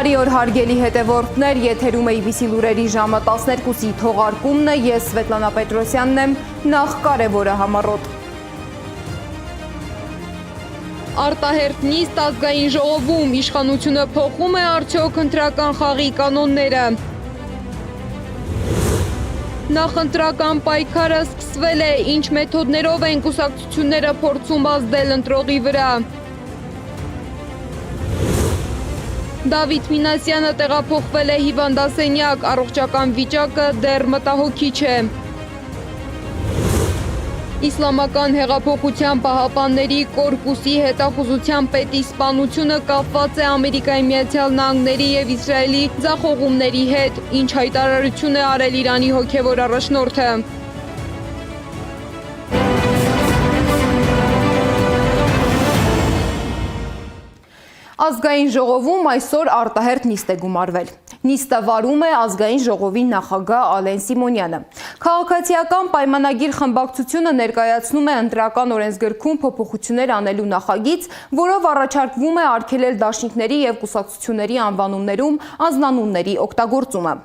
Բարի օր հարգելի հետևորդներ, եթերում է IBC լուրերի ժամը 12-ի թողարկումն է, ես Սվետլանա Պետրոսյանն եմ, նախ կարևորը համառոտ։ Արտահերթ նիստ ազգային ժողովում, իշխանությունը փոխում է արդյոք ընտրական խաղի կանոնները։ Նախընտրական պայքարը սկսվել է, ինչ մեթոդներով են կուսակցությունները փորձում ազդել ընտրողի վրա։ Դավիթ Մինասյանը տեղափոխվել է հիվանդասենյակ, առողջական վիճակը դեռ մտահոգիչ է։ Իսլամական հեղափոխության պահապանների կորպուսի հետախուզության պետի սպանությունը կապված է Ամերիկայի Միացյալ Նահանգների և Իսրայելի ձախողումների հետ, ինչ հայտարարություն է արել Իրանի հոգևոր առաջնորդը։ Ազգային ժողովում այսօր արտահերթ նիստ է գումարվել։ Նիստը վարում է ազգային ժողովի նախագահ Ալեն Սիմոնյանը։ Քաղաքացիական պայմանագիր խմբակցությունը ներկայացնում է ընտրական օրենսգրքում փոփոխություններ անելու նախագիծ, որով առաջարկվում է արգելել դաշինքների և կուսակցությունների անվանումներում անձնանունների օգտագործումը։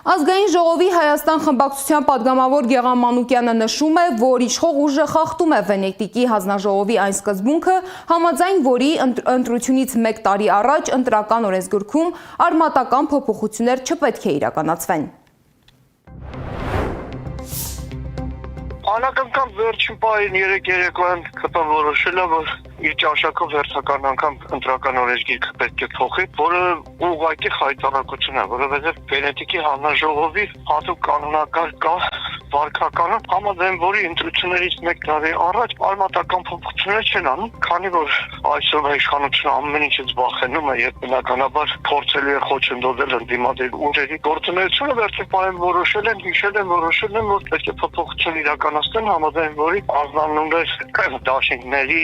Ազգային ժողովի Հայաստան խմբակցության պատգամավոր Գեղամ Մանուկյանը նշում է, որ իշխող ուժը խախտում է Վենետիկի հանձնաժողովի այն սկզբունքը, համաձայն որի ընտրությունից 1 տարի առաջ ընտրական օրենսգրքում արմատական փոփոխություններ չպետք է իրականացվեն։ Անակնկալ վերջին պահին երեկոյան ԿՊ-ն որոշել է, որ իր ճաշակով հերթական անգամ ընտրական օրենսգիրքը պետք է փոխի, որը ուղղակի խայտարակություն է, որովհետև Վենետիկի հանձնաժողովի հատուկ կանոնական կա վարքականը, համաձայն որի ընտրություններից 1 տարի առաջ արմատական փոփոխություններ չեն անում, քանի որ այսօր իշխանությունը ամեն ինչից վախենում է եւ բնականաբար փորձելու է խոչընդոտել ընդդիմադիր ուժերի գործունեությունը, վերջին պահին որոշել են, որ պետք է փոփոխություն իրականացնեն, համաձայն որի անձնանուններ դաշինքների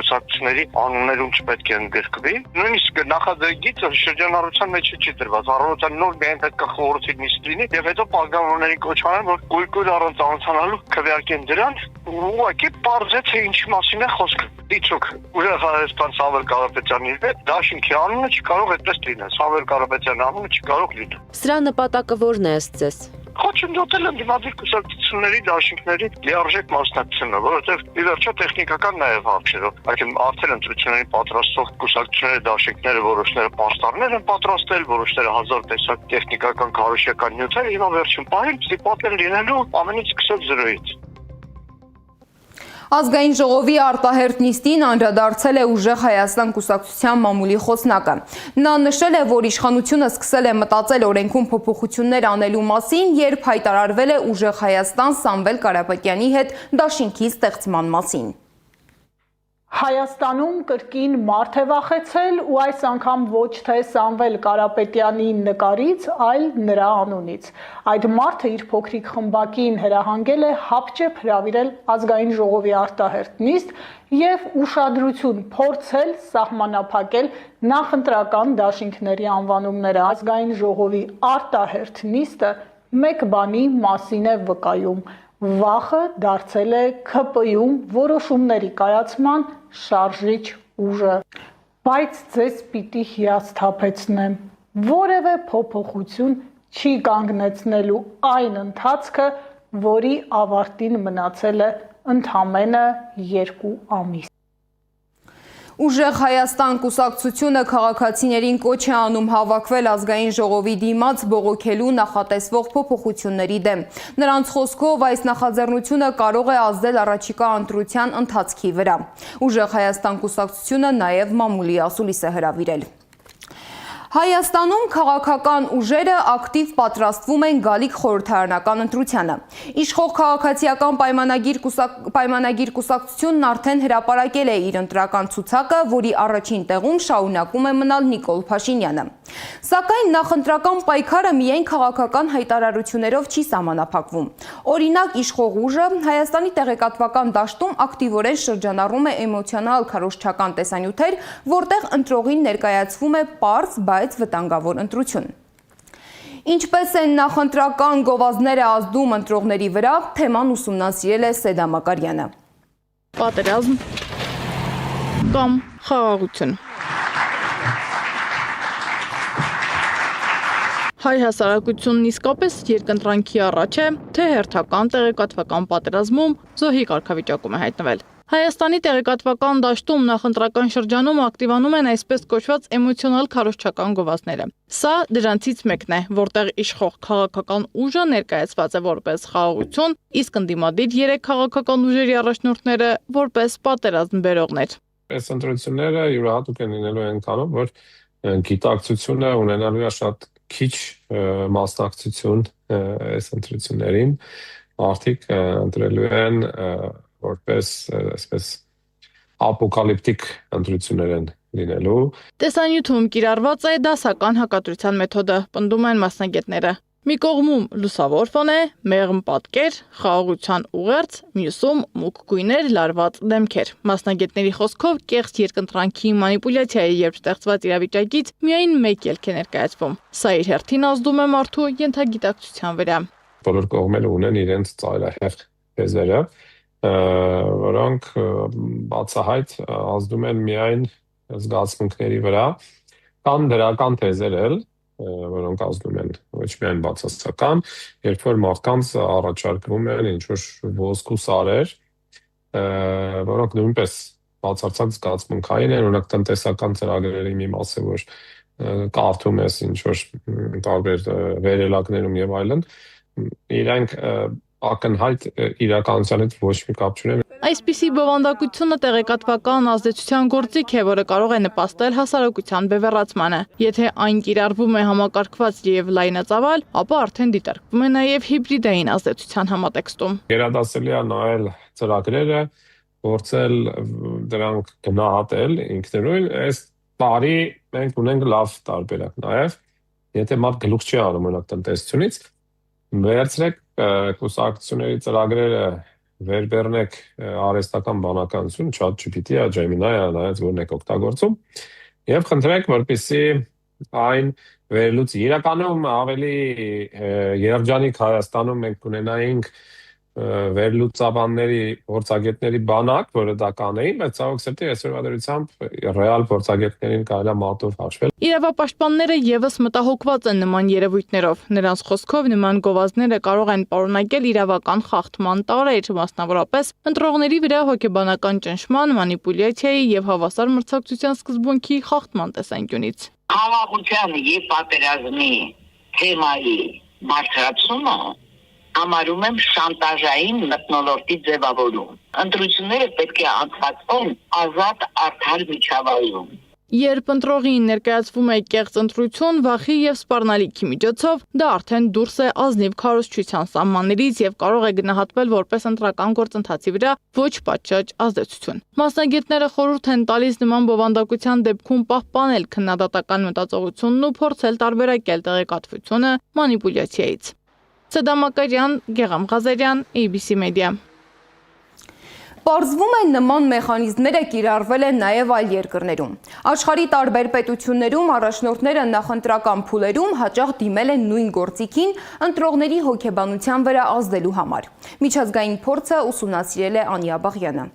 կուսակցությունների անուններում չպետք է ընդգրկվի։ Նույնիսկ նախաձեռնագիծը շրջանառության մեջ չի դրված, առողջության նոր միայն պետք է խորհրդի նիստ լինի եւ հետո պատգամավորների կոչ անեն, որ կույր առանց անցանալու քվեարկեն դրան, ուղղակի պարզ է թե ինչի մասին է խոսքը։ Իցուք, ուժեղ Հայաստան Սամվել Կարապետյանի հետ դաշինքի անունը չկարող այդպես լինել, Սամվել Կարապետյանի անունը չկարող լինել։ Սրա նպատակը ո՞րն է ըստ ձեզ։ Խոչընդոտել ընդդիմադիր կուսակցությունների դաշինքների լիարժեք մասնակցությունը, որովհետև ի վերջո տեխնիկական նաև հարցերով, այսինքն արդեն ընտրությունների պատրաստող կուսակցությունների դաշինքները որոշները պաստառներ են պատրաստել, որոշները հազար տեսակ տեխնիկական քարոզչական նյութեր, հիմա վերջին պահին ստիպված են լինելու ամենից սկսած 0-ից։ Ազգային ժողովի արտահերթ նիստին անդրադարձել է Ուժեղ Հայաստան կուսակցության մամուլի խոսնակը։ Նա նշել է, որ իշխանությունը սկսել է մտածել օրենքում փոփոխություններ անելու մասին, երբ հայտարարվել է Ուժեղ Հայաստան Սամվել Կարապետյանի հետ դաշինքի ստեղծման մասին։ Հայաստանում կրկին մարդ է վախեցել ու այս անգամ ոչ թե Սամվել Կարապետյանի նկարից, այլ նրա անունից։ Այդ մարդը իր փոքրիկ խմբակին հրահանգել է հապճեպ հրավիրել ազգային ժողովի արտահերթ նիստ և ուշադրություն փորձել սահմանափակել նախընտրական դաշինքների անվանումները։ Ազգային ժողովի արտահերթ նիստը մեկ բանի մասին է վկայում։ Վախը դարձել է ՔՊ-ում որոշումների կայացման շարժիչ ուժը։ Բայց ձեզ պիտի հիասթափեցնեմ, որևէ փոփոխություն չի կանգնեցնելու այն ընթացքը, որի ավարտին մնացել է ընդամենը 2 ամիս։ Ուժեղ Հայաստան կուսակցությունը քաղաքացիներին կոչ է անում հավաքվել ազգային ժողովի դիմաց բողոքելու նախատեսվող փոփոխությունների դեմ։ Նրանց խոսքով այս նախաձեռնությունը կարող է ազդել առաջիկա ընտրության ընթացքի վրա։ Ուժեղ Հայաստան կուսակցությունը նաև մամուլի ասուլիս է հրավիրել։ Հայաստանում քաղաքական ուժերը ակտիվ պատրաստվում են գալիք խորհրդարանական ընտրությանը։ Իշխող քաղաքացիական պայմանագիր կուսակցությունն արդեն հրապարակել է իր ընտրական ցուցակը, որի առաջին տեղում շարունակում է մնալ Նիկոլ Փաշինյանը։ Սակայն նախընտրական պայքարը միայն քաղաքական հայտարարություններով չի սահմանափակվում։ Օրինակ, իշխող ուժը Հայաստանի տեղեկատվական դաշտում ակտիվորեն շրջանառում է էմոցիոնալ քարոզչական տեսանյութեր, որտեղ ընտրողին ներկայացվում է պարզ, բայց վտանգավոր ընտրություն։ Ինչպես են նախընտրական գովազդները ազդում ընտրողների վրա, թեման ուսումնասիրել է Սեդա Մակարյանը։ Պատերազմ կամ խաղաղություն։ Հայ հասարակությունն իսկապես երկընտրանքի առաջ է, թե հերթական տեղեկատվական պատերազմում զոհի կարգավիճակում է հայտնվել։ Հայաստանի տեղեկատվական դաշտում նախընտրական շրջանում ակտիվանում են այսպես կոչված էմոցիոնալ քարոզչական գովազդները։ Սա դրանցից մեկն է, որտեղ իշխող քաղաքական ուժը ներկայացված է որպես խաղաղություն, իսկ ընդդիմադիր 3 քաղաքական ուժերի առաջնորդները որպես պատերազմ բերողներ։ Այս ընտրությունները յուրահատուկ են լինելու այնքանով, որ գիտակցությունը ունենալու է շատ քիչ մասնակցություն այս ընտրություններին, մարդիկ ընտրելու են որպես այսպես ապոկալիպտիկ ընտրություններ են լինելու։ Տեսանյութում կիրառված է դասական հակադրության մեթոդը, պնդում են մասնագետները։ Մի կողմում լուսավոր ֆոն է, մեղմ պատկեր, խաղաղության ուղերձ, մյուսում մուգ գույներ, լարված դեմքեր։ Մասնագետների խոսքով կեղծ երկընտրանքի մանիպուլյացիա է, երբ ստեղծված իրավիճակից միայն մեկ ելք է ներկայացվում։ Սա իր հերթին ազդում է մարդու ենթագիտակցության վրա։ Բոլոր կողմերը ունեն իրենց ծայրահեղ թեզերը, որոնք բացահայտ ազդում են միայն զգացմունքների վրա, կան դրական թեզեր էլ, որոնք ազդում են ոչ միայն բացասական, երբ որ մարդկանց առաջարկվում են ինչ-որ ոսկու սարեր, որոնք նույնպես բացարձակ զգացմունքային են, օրինակ տնտեսական ծրագրերի մի մասը, որ կարդում ես ինչ-որ տարբեր վերելակներում եւ այլն, իրենք ակնհայտ իրականության հետ ոչ մի կապ չունեն։ Այսպիսի բովանդակությունը տեղեկատվական ազդեցության գործիք է, որը կարող է նպաստել հասարակության բևեռացմանը։ Եթե այն կիրառվում է համակարգված եւ լայնածավալ, ապա արդեն դիտարկվում է նաեւ հիբրիդային ազդեցության համատեքստում։ Գերադասելի է նայել ծրագրերը, փորձել դրանք գնահատել ինքնուրույն։ Այս տարի մենք ունենք լավ տարբերակ նաեւ, եթե մարդ գլուխ չի անում օրինակ տնտեսությունից, վերցրեք կուսակցությունների ծրագրերը վերբեռնեք արհեստական բանականություն, ChatGPT-ը, Gemini-ը, նայած որն եք օգտագործում, եւ խնդրեք, որպեսզի այն վերլուծի։ Իրականում ավելի երջանիկ Հայաստանում մենք կունենայինք վերլուծաբանների, փորձագետների բանակ, որը դա կանեին, բայց ցավոք սրտի այսօրվա դրությամբ ռեալ փորձագետներին կարելի է մատով հաշվել։ Իրավապաշտպանները եւս մտահոգված են նման երևույթներով։ Նրանց խոսքով նման գովազդները կարող են պարունակել իրավական խախտման տարրեր, մասնավորապես ընտրողների վրա հոգեբանական ճնշման, մանիպուլյացիայի եւ հավասար մրցակցության սկզբունքի խախտման տեսանկյունից։ Խաղաղության եւ պատերազմի թեմայի բարձրացումը համարում եմ շանտաժային մթնոլորտի ձևավորում։ Ընտրությունները պետք է անցկացվեն ազատ արդար միջավայրում։ Երբ ընտրողին ներկայացվում է կեղծ ընտրություն, վախի եւ սպառնալիքի միջոցով, դա արդեն դուրս է ազնիվ քարոզչության սահմաններից եւ կարող է գնահատվել որպես ընտրական գործընթացի վրա ոչ պատշաճ ազդեցություն։ Մասնագետները խորհուրդ են տալիս նման բովանդակության դեպքում պահպանել քննադատական մտածողությունն ու փորձել տարբերակել տեղեկատվությունը մանիպուլյացիայից։ Սեդամակարյան, Գեղամ Ղազարյան, ABC Media։ Պարզվում է նման մեխանիզմները կիրառվել են նաև այլ երկրներում։ Աշխարհի տարբեր պետություններում առաջնորդները նախընտրական փուլերում հաճախ դիմել են նույն գործիքին ընտրողների հոգեբանության վրա ազդելու համար։ Միջազգային փորձը ուսումնասիրել է Անիա Բաղյանը։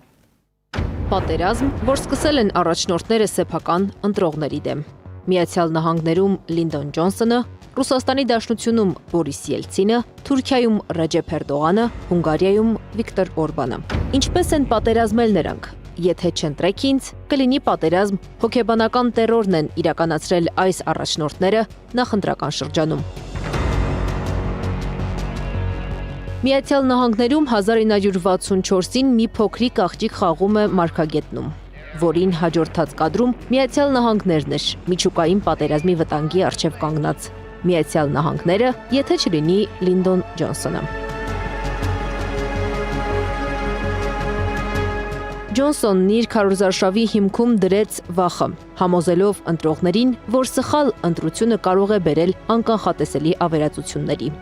Պատերազմ, որ սկսել են առաջնորդները սեփական ընտրողների դեմ։ Միացյալ Նահանգներում Լինդոն Ջոնսոնը, Ռուսաստանի Դաշնությունում Բորիս Ելցինը, Թուրքիայում Ռեջեփ Էրդողանը, Հունգարիայում Վիկտոր Օրբանը։ Ինչպես են պատերազմել նրանք։ Եթե չընտրեք ինձ, կլինի պատերազմ, հոգեբանական տերորն են իրականացրել այս առաջնորդները նախընտրական շրջանում։ Միացյալ Նահանգներում 1964-ին մի փոքրիկ աղջիկ խաղում է մարգագետնում, որին հաջորդած կադրում Միացյալ Նահանգներն էր միջուկային պատերազմի վտանգի առջև կանգնած։ Միացյալ Նահանգները, եթե չլինի Լինդոն Ջոնսոնը։ Ջոնսոնն իր քարոզարշավի հիմքում դրեց վախը, համոզելով ընտրողներին, որ սխալ ընտրությունը կարող է բերել անկանխատեսելի ավերածությունների։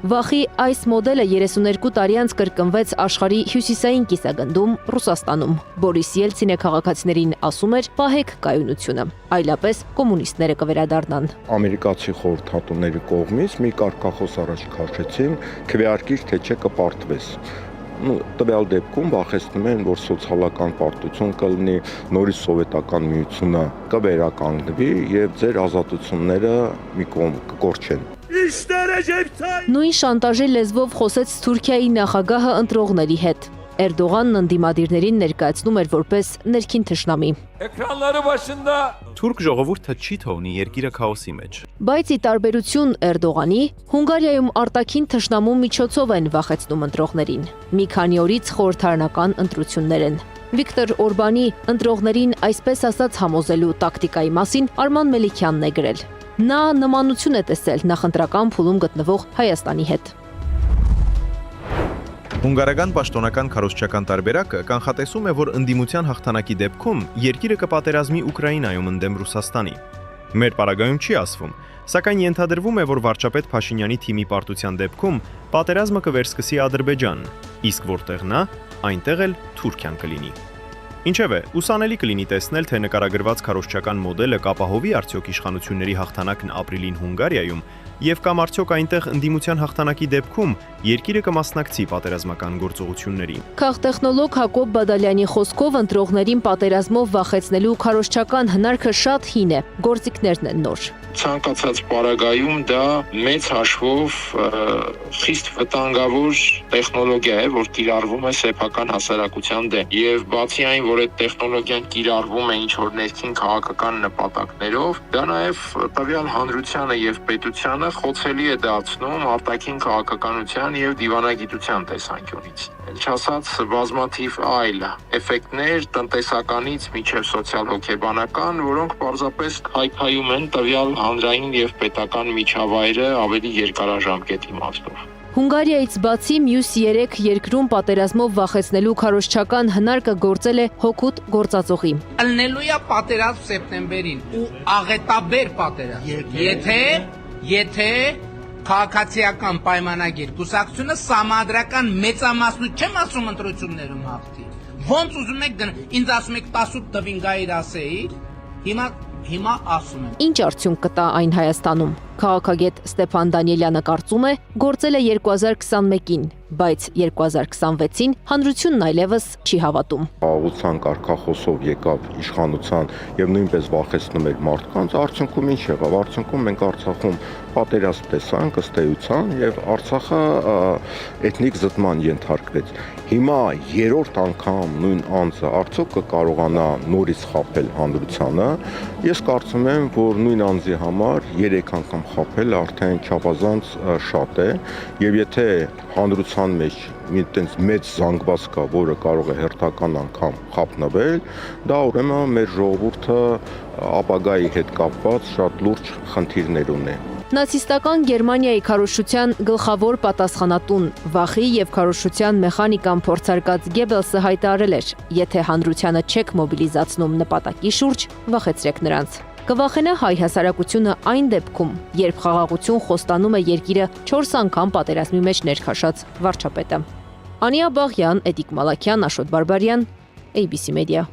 Վախի այս մոդելը 32 տարի անց կրկնվեց աշխարհի հյուսիսային կիսագնդում Ռուսաստանում։ Բորիս Ելցինը քաղաքացիներին ասում էր՝ «Պահեք կայունությունը, այլապես կոմունիստները կվերադառնան»։ Ամերիկացի խորհրդատուների կողմից մի կարգախոս առաջ քաշեցին՝ քվեարկիր թե չէ կպարտվես։ Տվյալ դեպքում վախեցնում են, որ սոցիալական պարտություն կլինի, նորից սովետական միությունը կվերականգնվի եւ ձեր ազատությունները մի կողմ կկորչեն։ Նույն շանտաժի լեզվով խոսեց Թուրքիայի նախագահը ընտրողների հետ։ Էրդողանն ընդդիմադիրներին ներկայացնում էր որպես ներքին թշնամի։ Թուրք ժողովուրդը չի թողնի երկիրը քաոսի մեջ։ Բայց ի տարբերություն Էրդողանի, Հունգարիայում արտաքին թշնամու միջոցով են վախեցնում ընտրողներին։ Մի քանի օրից խորհրդարանական ընտրություններ են։ Վիկտոր Օրբանի ընտրողներին այսպես ասած համոզելու տակտիկայի մասին Արման Մելիքյանն է գրել։ Նա նմանություն է տեսել նախընտրական փուլում գտնվող Հայաստանի հետ։ Հունգարական պաշտոնական քարոզչական տարբերակը կանխատեսում է, որ ընդդիմության հաղթանակի դեպքում երկիրը կպատերազմի Ուկրաինայում ընդդեմ Ռուսաստանի։ Մեր պարագայում չի ասվում, սակայն ենթադրվում է, որ վարչապետ Փաշինյանի թիմի պարտության դեպքում պատերազմը կվերսկսի Ադրբեջան, իսկ որտեղ նա, այնտեղ էլ Թուրքիան կլինի։ Ինչևէ, ուսանելի կլինի տեսնել, թե նկարագրված քարոզչական մոդելը կապահովի արդյոք իշխանությունների հաղթանակն ապրիլին Հունգարիայում եւ կամ արդյոք այնտեղ ընդդիմության հաղթանակի դեպքում երկիրը կմասնակցի պատերազմական գործողությունների։ Քաղտեխնոլոգ Հակոբ Բադալյանի խոսքով ընտրողներին պատերազմով վախեցնելու քարոզչական հնարքը շատ հին է, գործիքներն են նոր։ Ցանկացած պարագայում դա մեծ հաշվով խիստ վտանգավոր տեխնոլոգիա է, որ կիրառվում է սեփական հասարակության դեմ։ Եվ բացի այն, որ այդ տեխնոլոգիան կիրառվում է ինչ-որ ներքին քաղաքական նպատակներով, դա նաև տվյալ հանրությանը եւ պետությանը խոցելի է դարձնում արտաքին քաղաքականության եւ դիվանագիտության տեսանկյունից։ Չասած բազմաթիվ այլ էֆեկտներ տնտեսականից մինչև սոցիալ-հոգեբանական, որոնք պարզապես քայքայում են տվյալ հանրային եւ պետական միջավայրը ավելի երկարաժամկետ իմաստով։ Հունգարիայից բացի մյուս 3 երկրում պատերազմով վախեցնելու քարոզչական հնարքը գործել է հօգուտ գործածողի։ Ելնելու է պատերազմ սեպտեմբերին ու աղետաբեր պատերազմ։ Եթե քաղաքացիական պայմանագիր կուսակցությունը սահմանադրական մեծամասնություն չեմ ասում ընտրություններում հաղթի։ Ոնց ուզում եք ինձ ասում եք 18 տվին գայր ասեի, հիմա ասում եմ։ Ինչ արդյունք կտա այն Հայաստանում։ Քաղաքագետ Ստեփան Դանիելյանը կարծում է, գործել է 2021-ին, բայց 2026-ին հանրությունն այլևս չի հավատում։ Աղուցան կարգախոսով եկավ իշխանության եւ նույնպես վախեցնում էր մարդկանց, արդյունքում ինչ եղավ։ Արդյունքում մենք Արցախում պատերազմ տեսանք ըստ էության եւ Արցախը էթնիկ զտման ենթարկվեց։ Հիմա երրորդ անգամ նույն անձը արդյոք կկարողանա նորից խաբել հանրությանը։ Ես կարծում եմ, որ նույն անձի համար 3 անգամ խաբել արդեն չափազանց շատ է եւ եթե հանրության մեջ մի տենց մեծ զանգված կա, որը կարող է հերթական անգամ խափնվել, դա ուրեմն մեր ժողովուրդը ապագայի հետ կապված շատ լուրջ խնդիրներ ունի։ Նացիստական Գերմանիայի քարոզչության գլխավոր պատասխանատուն վախի եւ քարոզչության մեխանիկան փորձարկած Գեբելսը հայտարարել էր. եթե հանրությանը չեք մոբիլիզացնում նպատակի շուրջ, վախեցրեք նրանց։ Կվախենա հայ հասարակությունը այն դեպքում, երբ խաղաղություն խոստանում է երկիրը 4 անգամ պատերազմի մեջ ներքաշած վարչապետը։ Անիա Բաղյան, Էդիկ Մալաքյան, Աշոտ Բարբարյան, ABC Media։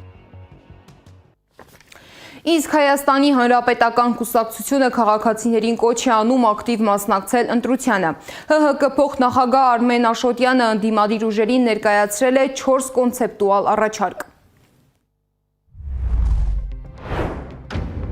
Իսկ Հայաստանի Հանրապետական կուսակցությունը քաղաքացիներին կոչ է անում ակտիվ մասնակցել ընտրությանը։ ՀՀԿ փոխնախագահ Արմեն Աշոտյանը ընդդիմադիր ուժերին ներկայացրել է 4 կոնցեպտուալ առաջարկ։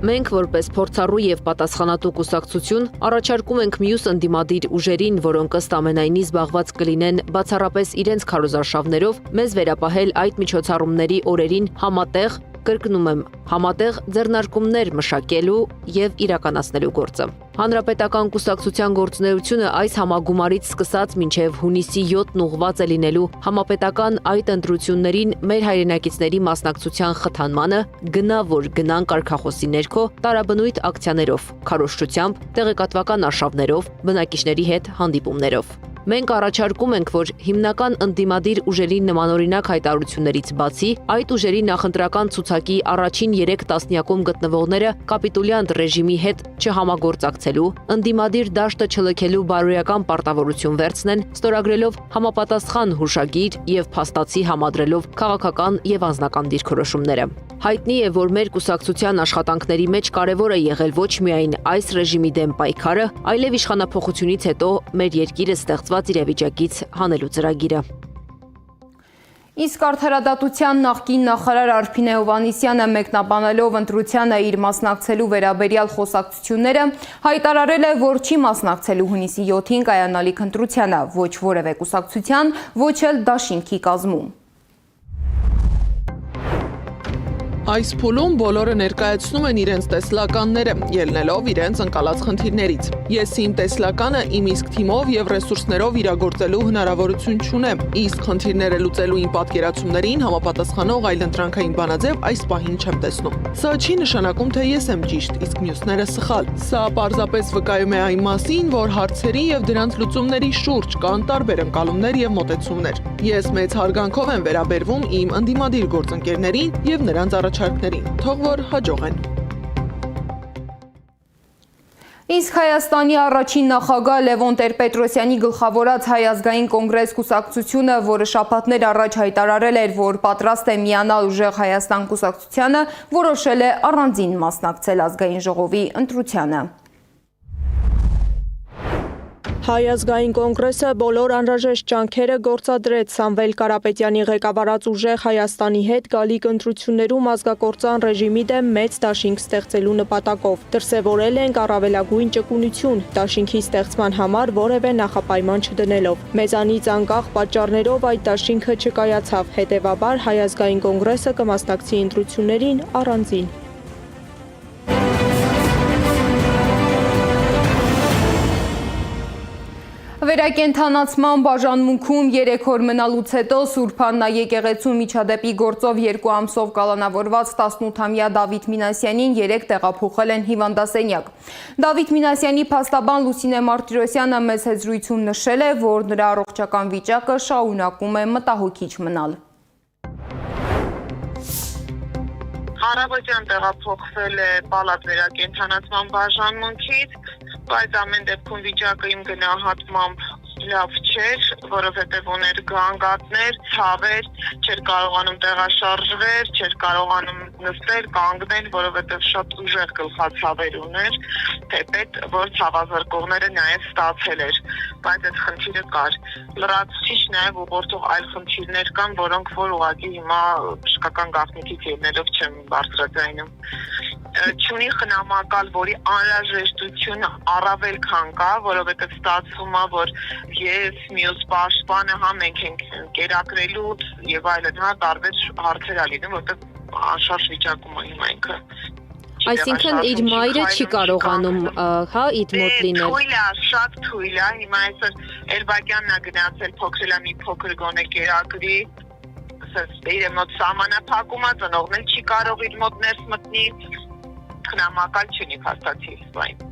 Մենք որպես փորձառու եւ պատասխանատու կուսակցություն առաջարկում ենք մյուս ընդդիմադիր ուժերին, որոնք ըստ ամենայնի զբաղված կլինեն բացառապես իրենց քարոզարշավներով, մեզ վերապահել այդ միջոցառումների օրերին համատեղ, կրկնում եմ, համատեղ ձեռնարկումներ մշակելու եւ իրականացնելու գործը։ Հանրապետական կուսակցության գործունեությունը այս համագումարից սկսած մինչև հունիսի 7-ն ուղղված է լինելու համապետական այդ ընտրություններին մեր հայրենակիցների մասնակցության խթանմանը, գնա որ գնան կարգախոսի ներքո տարաբնույթ ակցիաներով, քարոզչությամբ, տեղեկատվական արշավներով, բնակիչների հետ հանդիպումներով։ Մենք առաջարկում ենք, որ հիմնական ընդդիմադիր ուժերի նմանօրինակ հայտարարություններից բացի, այդ ուժերի նախընտրական ցուցակի առաջին 3 տասնյակում գտնվողները կապիտուլյանտ ռեժիմի հետ չհամագործակցելու, ընդդիմադիր դաշտը չլքելու բարոյական պարտավորություն վերցնեն, ստորագրելով համապատասխան հուշագիր եւ փաստացի համադրելով քաղաքական եւ անձնական դիրքորոշումները։ Հայտնի է, որ մեր կուսակցության աշխատանքների մեջ կարևոր է եղել ոչ միայն այս ռեժիմի դեմ պայքարը, այլև իշխանափոխությունից հետո մեր երկիրը ստեղծված իրավիճակից հանելու ծրագիրը։ Իսկ արդարադատության նախկին նախարար Արփին Հովհաննիսյանը մեկնաբանելով ընտրությանը իր մասնակցելու վերաբերյալ խոսակցությունները հայտարարել է, որ չի մասնակցելու հունիսի 7-ին կայանալիք ընտրությանը, ոչ որևէ կուսակցության, ոչ էլ դաշինքի կազմում։ Այս փուլում բոլորը ներկայացնում են իրենց տեսլականները, ելնելով իրենց ընկալած խնդիրներից։ Ես իմ տեսլականը իմ իսկ թիմով եւ ռեսուրսներով իրագործելու հնարավորություն չունեմ, իսկ խնդիրները լուծելու իմ պատկերացումներին համապատասխանող այլընտրանքային բանաձև այս պահին չեմ տեսնում։ Սա չի նշանակում, թե ես եմ ճիշտ, իսկ մյուսները սխալ։ Սա պարզապես վկայում է այն մասին, որ հարցերի եւ դրանց լուծումների շուրջ կան տարբեր ընկալումներ եւ մոտեցումներ։ Ես մեծ հարգանքով եմ վերաբերվում իմ ընդդիմադիր գործընկերներին եւ նրանց առաջարկներին, թող որ հաջող են։ Իսկ Հայաստանի առաջին նախագահ Լևոն Տեր-Պետրոսյանի գլխավորած Հայ ազգային կոնգրես կուսակցությունը, որը շաբաթներ առաջ հայտարարել էր, որ պատրաստ է միանալ Ուժեղ Հայաստան կուսակցությանը, որոշել է առանձին մասնակցել ազգային ժողովի ընտրությանը։ Հայ ազգային կոնգրեսը բոլոր անհրաժեշտ ջանքերը գործադրեց Սամվել Կարապետյանի ղեկավարած Ուժեղ Հայաստանի հետ գալիք ընտրություններում ազգակործան ռեժիմի դեմ մեծ դաշինք ստեղծելու նպատակով։ Դրսևորել ենք առավելագույն ճկունություն, դաշինքի ստեղծման համար որևէ նախապայման չդնելով։ Մեզանից անկախ պատճառներով այդ դաշինքը չկայացավ, հետևաբար Հայ ազգային կոնգրեսը կմասնակցի ընտրություններին առանձին։ Վերակենդանացման բաժանմունքում 3 օր մնալուց հետո Սուրբ Աննա եկեղեցու միջադեպի գործով 2 ամսով կալանավորված 18-ամյա Դավիթ Մինասյանին 3 տեղափոխել են հիվանդասենյակ։ Դավիթ Մինասյանի փաստաբան Լուսինե Մարտիրոսյանը մեծ զրույցում նշել է, որ նրա առողջական վիճակը շարունակում է մտահոգիչ մնալ։ Առավոտյան տեղափոխվել է պալատ վերակենդանացման բաժանմունքից, բայց ամեն դեպքում վիճակը իմ գնահատմամբ լավ չէր, որովհետև ուներ գանգատներ, ցավեր, չէր կարողանում տեղաշարժվել, չէր կարողանում նստել, կանգնել, որովհետև շատ ուժեղ գլխացավեր ուներ, թեպետ որ ցավազրկողները նաև ստացել էր, բայց այդ խնդիրը կար։ Լրացուցիչ նաև ուղղորդող այլ խնդիրներ կան, որոնք որ ուղղակի հիմա բժշկական գաղտնիքից ելնելով չեմ բարձրաձայնում։ Չունի խնամակալ, որի անհրաժեշտությունը առավել քան կա, որովհետև ստացվում է, որ ես մյուս պաշտպանը մենք ենք կերակրելու եւ այլն, տարբեր հարցեր ա լինում, որովհետև անշարժ վիճակում է հիմա ինքը։ Այսինքն իր մայրը չի կարողանում, հա, իդ մոտ լինել։ Թույլ է, շատ թույլ է, հիմա այսօր Էրբակյանն է գնացել փոքրելա մի փոքր գոնե կերակրի, իր մոտ սահմանափակում է, ծնողն էլ չի կարող իր մոտ ներս մտնի, խնամակալ չունի փաստացի բան։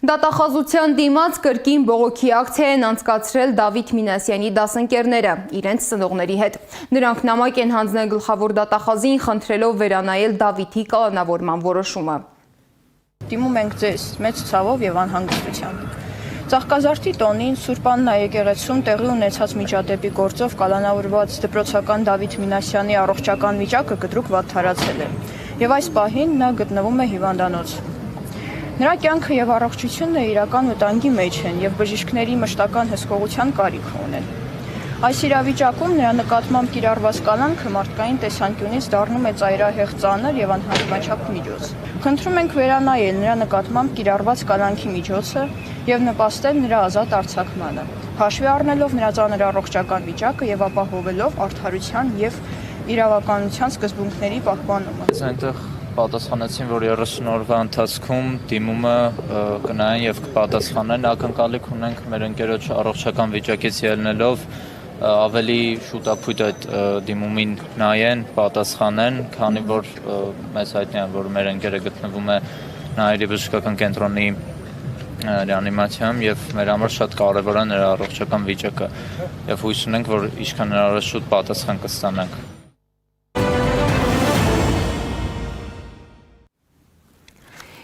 Դատախազության դիմաց կրկին բողոքի ակցիա են անցկացրել Դավիթ Մինասյանի դասընկերները իրենց ծնողների հետ։ Նրանք նամակ են հանձնել գլխավոր դատախազին, խնդրելով վերանայել Դավիթի կալանավորման որոշումը։ Դիմում ենք ձեզ մեծ ցավով եւ անհանգստությամբ։ Ծաղկազարդի տոնին Սուրբ Աննա եկեղեցում տեղի ունեցած միջադեպի գործով կալանավորված դպրոցական Դավիթ Մինասյանի առողջական վիճակը կտրուկ վատթարացել է եւ այս պահին նա գտնվում է հիվանդանոցում։ Նրա կյանքը եւ առողջությունը իրական վտանգի մեջ են եւ բժիշկների մշտական հսկողության կարիք ունեն։ Այս իրավիճակում նրա նկատմամբ կիրառված կալանքը մարդկային տեսանկյունից դառնում է ծայրահեղ ծանր եւ անհանդիմաչափ միջոց։ Խնդրում ենք վերանայել նրա նկատմամբ կիրառված կալանքի միջոցը եւ նպաստել նրա ազատ արձակմանը, հաշվի առնելով նրա ծանր առողջական վիճակը եւ ապահովելով արդարության եւ իրավականության սկզբունքների պահպանումը։ Այնտեղ պատասխանեցին, որ 30 օրվա ընթացքում դիմումը կնայեն եւ կպատասխանեն, ակնկալիք ունենք մեր ընկերոջ առողջական վիճակից ելնելով ավելի շուտապույտ այդ դիմումին նայեն, պատասխանեն, քանի որ մեզ հայտնի է, որ մեր ընկերը գտնվում է Նայիրի բժշկական կենտրոնի ռեանիմացիայում եւ մեր համար շատ կարեւոր է նրա առողջական վիճակը եւ հույս ունենք, որ ինչքան հնարավոր շուտ պատասխան կստանանք։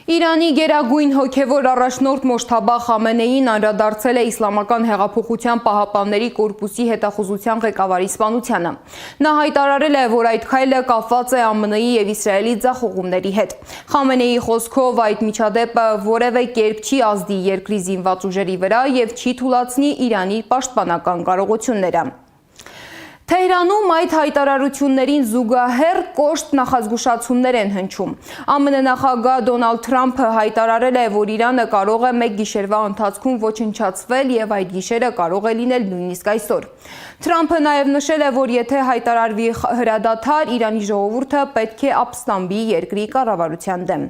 Իրանի գերագույն հոգևոր առաջնորդ Մոջթաբա Խամենեին անդրադարձել է Իսլամական հեղափոխության պահապանների կորպուսի հետախուզության ղեկավարի սպանությանը։ Նա հայտարարել է, որ այդ քայլը կապված է ԱՄՆ-ի եւ Իսրայելի ձախողումների հետ։ Խամենեիի խոսքով այդ միջադեպը որևէ կերպ չի ազդի երկրի զինված ուժերի վրա եւ չի թուլացնի Իրանի պաշտպանական կարողությունները։ Թեհրանում այդ հայտարարություններին զուգահեռ կոշտ նախազգուշացումներ են հնչում։ ԱՄՆ նախագահ Դոնալդ Թրամփը հայտարարել է, որ Իրանը կարող է մեկ գիշերվա ընթացքում ոչնչացվել եւ այդ գիշերը կարող է լինել նույնիսկ այսօր։ Թրամփը նաեւ նշել է, որ եթե հայտարարվի հրադադար, Իրանի ժողովուրդը պետք է ապստամբի երկրի կառավարության դեմ։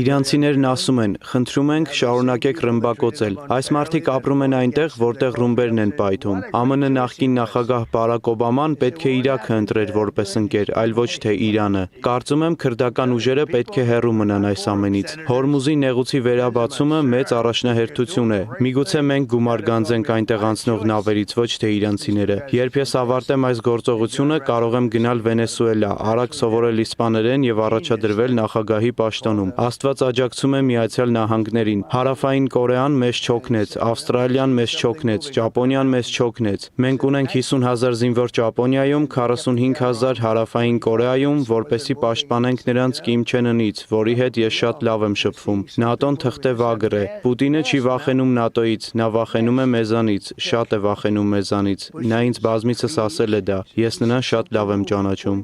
Իրանցիներն ասում են, խնդրում ենք շարունակեք ռմբակոծել։ Այս մարդիկ ապրում են այնտեղ, որտեղ ռումբերն են պայթում։ ԱՄՆ նախկին նախագահ Բարակ Օբաման պետք է Իրաքը ընտրեր որպես ընկեր, այլ ոչ թե Իրանը։ Կարծում եմ քրդական ուժերը պետք է հեռու մնան այս ամենից։ Հորմուզի նեղուցի վերաբացումը մեծ առաջնահերթություն է։ Միգուցե մենք գումար գանձենք այնտեղ անցնող նավերից, ոչ թե իրանցիները։ Երբ ես ավարտեմ այս գործողությունը, կարող եմ գնալ Վենեսուելա, արագ սովորել իսպաներեն եւ առաջադրվել նախագահի պաշտոնում։ Աստված աջակցում է Միացյալ Նահանգներին։ Հարավային Կորեան մեզ չօգնեց, Ավստրալիան մեզ չօգնեց, Ճապոնիան մեզ չօգնեց։ Մենք ունենք 50,000 զինվոր Ճապոնիայում, 45,000 Հարավային Կորեայում, որպեսզի պաշտպանենք նրանց Կիմ Չեն Ընից, որի հետ ես շատ լավ եմ շփվում։ ՆԱՏՕ-ն թղթե վագր է։ Պուտինը չի վախենում ՆԱՏՕ-ից, նա վախենում է մեզանից, շատ է վախենում մեզանից։ Նա ինձ բազմիցս ասել է դա։ Ես նրան շատ լավ եմ ճանաչում։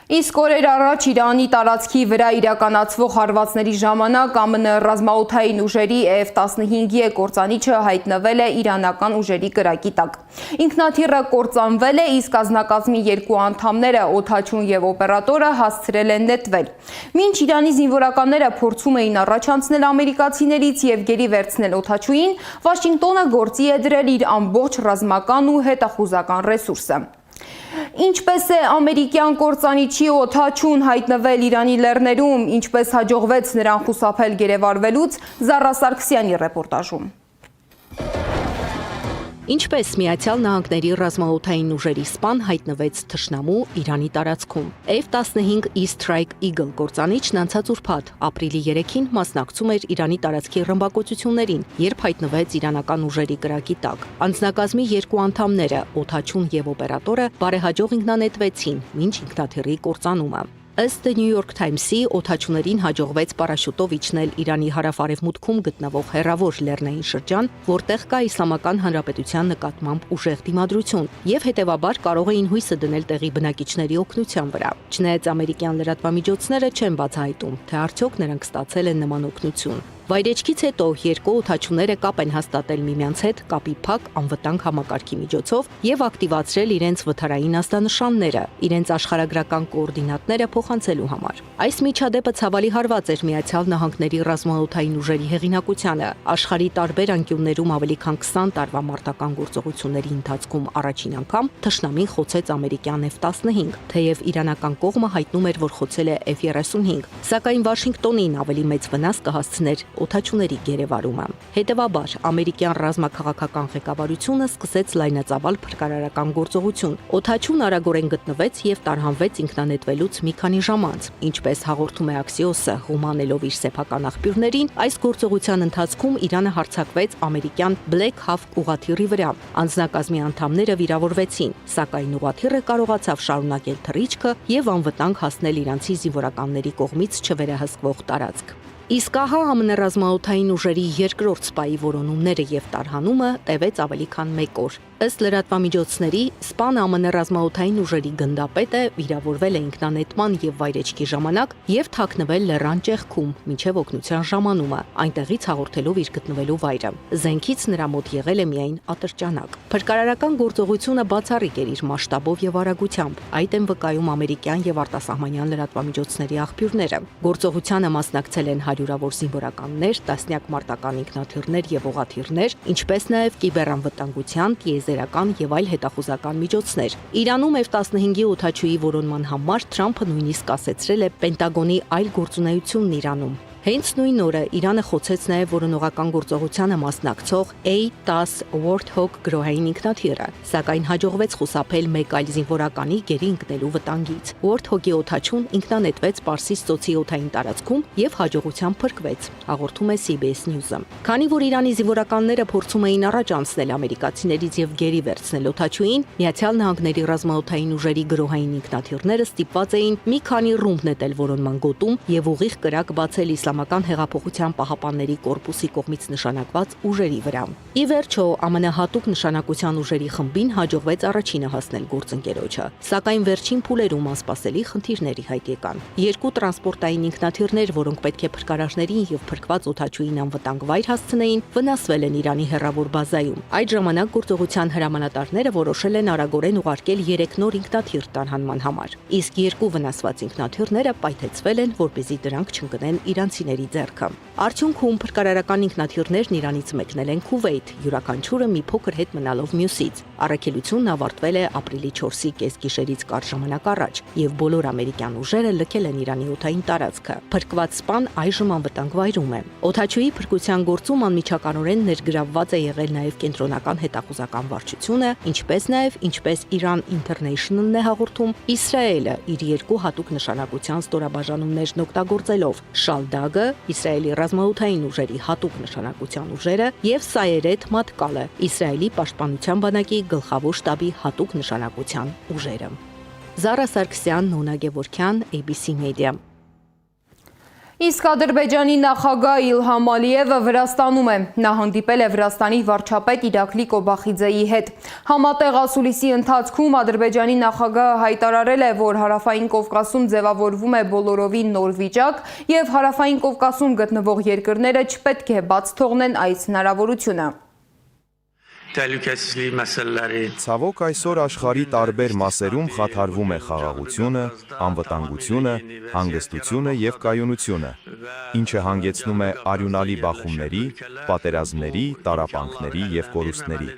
Իսկ օրեր առաջ Իրանի տարածքի վրա իրականացվող հարվածների ժամանակ ԱՄՆ ռազմաօդային ուժերի F-15 կործանիչը հայտնվել է իրանական ուժերի կրակի տակ։ Ինքնաթիռը կործանվել է, իսկ ազնագազմի երկու անդամները օդաչուն եւ օպերատորը հասցրել են նետվել։ Մինչ Իրանի զինվորականները փորձում էին առաջ անցնել ամերիկացիներից եւ գերի վերցնել օդաչուին, Վաշինգտոնը գործի է դրել իր ամբողջ ռազմական ու հետախուզական ռեսուրսը։ Ինչպես է ամերիկյան կործանիչի օդաչուն հայտնվել Իրանի լեռներում, ինչպես հաջողվեց նրան խուսափել գերեվարվելուց, Զառա Սարգսյանի ռեպորտաժում։ Ինչպես Միացյալ Նահանգների ռազմաօդային ուժերի սպան հայտնվեց թշնամու Իրանի տարածքում։ F-15 E-Strike Eagle կործանիչն անցած ուրբաթ ապրիլի 3-ին մասնակցում էր Իրանի տարածքի ռմբակոծություններին, երբ հայտնվեց իրանական ուժերի կրակի տակ։ Անձնակազմի երկու անդամները, օդաչուն եւ օպերատորը, բարեհաջող ինքնանետվեցին, մինչ ինքնաթիռի կործանումը։ Ըստ New York Times-ի օդաչուներին հաջողվեց պարաշուտով իջնել Իրանի հարավ-արևմուտքում գտնվող հեռավոր լեռնային շրջան, որտեղ կա Իսլամական Հանրապետության նկատմամբ ուժեղ դիմադրություն, եւ հետեւաբար կարող էին հույսը դնել տեղի բնակիչների օգնության վրա։ Չնայած ամերիկյան լրատվամիջոցները չեն բացահայտում, թե արդյոք նրանք ստացել են նման օգնություն։ Վայրեջքից հետո երկու օդաչուները կապ են հաստատել միմյանց հետ կապի փակ անվտանգ համակարգի միջոցով եւ ակտիվացրել իրենց վթարային ազդանշանները, իրենց աշխարհագրական կոորդինատները փոխանցելու համար։ Այս միջադեպը ցավալի հարված էր Միացյալ Նահանգների ռազմաօդային ուժերի հեղինակությանը։ Աշխարհի տարբեր անկյուններում ավելի քան 20 տարվա մարտական գործողությունների ընթացքում առաջին անգամ թշնամին խոցեց ամերիկյան F-15, թեև իրանական կողմը հայտնում էր, որ խոցել է F-35, սակայն Վաշինգտոնին ավելի մեծ վնաս կհասցներ օդաչուների գերեվարումը։ Հետևաբար, ամերիկյան ռազմաքաղաքական ղեկավարությունը սկսեց լայնածավալ փրկարարական գործողություն։ Օդաչուն արագորեն գտնվեց եւ տարհանվեց ինքնանետվելուց մի քանի ժամ անց։ Ինչպես հաղորդում է Axios-ը, հումանելով իր սեփական աղբյուրներին, այս գործողության ընթացքում Իրանը հարձակվեց ամերիկյան Black Hawk ուղղաթիռի վրա։ Անձնակազմի անդամները վիրավորվեցին, սակայն ուղղաթիռը կարողացավ շարունակել թռիչքը եւ անվտանգ հասնել իրանցի զինվորականների կողմից չվերահսկվող տարածք։ Իսկ ահա ԱՄՆ ռազմաօդային ուժերի երկրորդ սպայի որոնումները եւ տարհանումը տևեց ավելի քան 1 օր։ Ըստ լրատվամիջոցների, սպան ԱՄՆ ռազմաօդային ուժերի գնդապետը վիրավորվել է ինքնանետման եւ վայրեջքի ժամանակ եւ թաքնվել լեռան ճեղքում մինչեւ օգնության ժամանումը, այնտեղից հաղորդելով իր գտնվելու վայրը։ Զենքից նրա մոտ եղել է միայն ատրճանակ։ Փրկարարական գործողությունը բացառիկ էր իր մասշտաբով եւ արագությամբ։ Այդ են վկայում ամերիկյան եւ արտասահմանյան լրատվամիջոցների աղբյուրները։ Գործողությանը մասնակցել են հարյուրավոր զինվորականներ, տասնյակ մարտական ինքնաթիռներ եւ օղաթիռներ, ինչպես նաեւ կիբերանվտանգության, տիեզերական եւ այլ հետախուզական միջոցներ։ Իրանում F-15-ի օդաչուի որոնման համար Թրամփը նույնիսկ ասացրել է Պենտագոնի այլ գործունեությունն Իրանում։ Հենց նույն օրը Իրանը խոցեց նաև որոնողական գործողությանը մասնակցող A-10 Warthog գրոհային ինքնաթիռը, սակայն հաջողվեց խուսափել մեկ այլ զինվորականի գերի ընկնելու վտանգից։ Warthog-ի օդաչուն ինքնանետվեց Պարսից ծոցի օդային տարածքում եւ հաջողությամբ փրկվեց, հաղորդում է CBS News-ը։ Քանի որ Իրանի զինվորականները փորձում էին առաջ անցնել ամերիկացիներից եւ գերի վերցնել օդաչուին, Միացյալ Նահանգների ռազմաօդային ուժերի գրոհային ինքնաթիռները ստիպված էին մի քանի ռումբ նետել որոնման գոտում եւ ուղիղ կրակ բացել Իսլամական հեղափոխության պահապանների կորպուսի կողմից նշանակված ուժերի վրա։ Ի վերջո, ԱՄՆ հատուկ նշանակության ուժերի խմբին հաջողվեց առաջինը հասնել գործընկերոջը, սակայն վերջին փուլերում անսպասելի խնդիրների հայտ եկան։ Երկու տրանսպորտային ինքնաթիռներ, որոնք պետք է փրկարարներին եւ փրկված օդաչուին անվտանգ վայր հասցնեին, վնասվել են Իրանի հեռավոր բազայում։ Այդ ժամանակ գործողության հրամանատարները որոշել են արագորեն ուղարկել 3 նոր ինքնաթիռ տանհանման համար, իսկ 2 վնասված ինքնաթիռները պայթեցվել են, որպեսզի դրանք չընկնեն իրանցիների ձեռքը։ Արդյունքում փրկարարական ինքնաթիռներն Իրանից մեկնել են Քուվեյթ, յուրաքանչյուրը մի փոքր հետ մնալով մյուսից։ Առաքելությունն ավարտվել է ապրիլի 4-ի կեսգիշերից կարճ ժամանակ առաջ, եւ բոլոր ամերիկյան ուժերը լքել են Իրանի օդային տարածքը։ Փրկված սպան այժմ անվտանգ վայրում է։ Օդաչուի փրկության գործում անմիջականորեն ներգրավված է եղել նաեւ կենտրոնական հետախուզական վարչությունը, ինչպես Iran International-ն է հաղորդում, Իսրայելը իր 2 հատուկ նշանակության ստորաբաժանումներն օգտագործելով՝ Շալդագը, Իսրայելի ռազմաօդային ուժերի հատուկ նշանակության ուժերը եւ Սայերեթ Մատկալը, Իսրայելի պաշտպանության բանակի գլխավոր շտաբի հատուկ նշանակության ուժերը։ Զարա Սարգսյան, Նոնա Գևորքյան, ABC Media։ Իսկ Ադրբեջանի նախագահ Իլհամ Ալիևը Վրաստանում է։ Նա հանդիպել է Վրաստանի վարչապետ Իրակլի Կոբախիձեի հետ։ Համատեղ ասուլիսի ընթացքում Ադրբեջանի նախագահը հայտարարել է, որ Հարավային Կովկասում ձևավորվում է բոլորովին նոր վիճակ եւ Հարավային Կովկասում գտնվող երկրները չպետք է բաց թողնեն այս հնարավորությունը։ Ցավոք այսօր աշխարհի տարբեր մասերում խաթարվում է խաղաղությունը, անվտանգությունը, հանգստությունը եւ կայունությունը, ինչը հանգեցնում է արյունալի բախումների, պատերազմների, տառապանքների եւ կորուստների։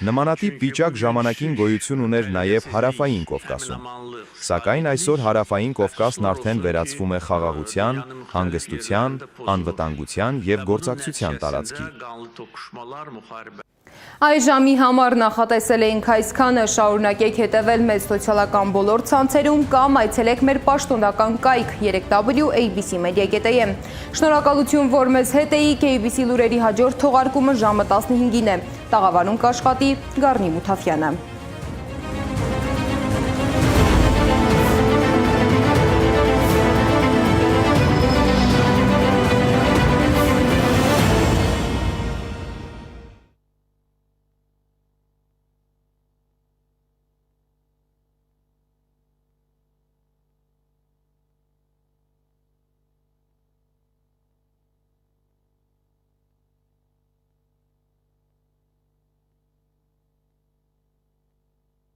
Նմանատիպ վիճակ ժամանակին գոյություն ուներ նաև Հարավային Կովկասում։ Սակայն այսօր Հարավային Կովկասն արդեն վերածվում է խաղաղության, հանգստության, անվտանգության եւ գործակցության տարածքի։ Այս ժամի համար նախատեսել էինք այսքանը, շարունակեք հետևել մեզ սոցիալական բոլոր ցանցերում կամ այցելեք մեր պաշտոնական կայք 3w.abcmedia.am։ Շնորհակալություն, որ մեզ հետ էիք, ABC լուրերի հաջորդ թողարկումը ժամը 15-ին է։ Տաղավարում կաշխատի Գառնի Մութաֆյանը։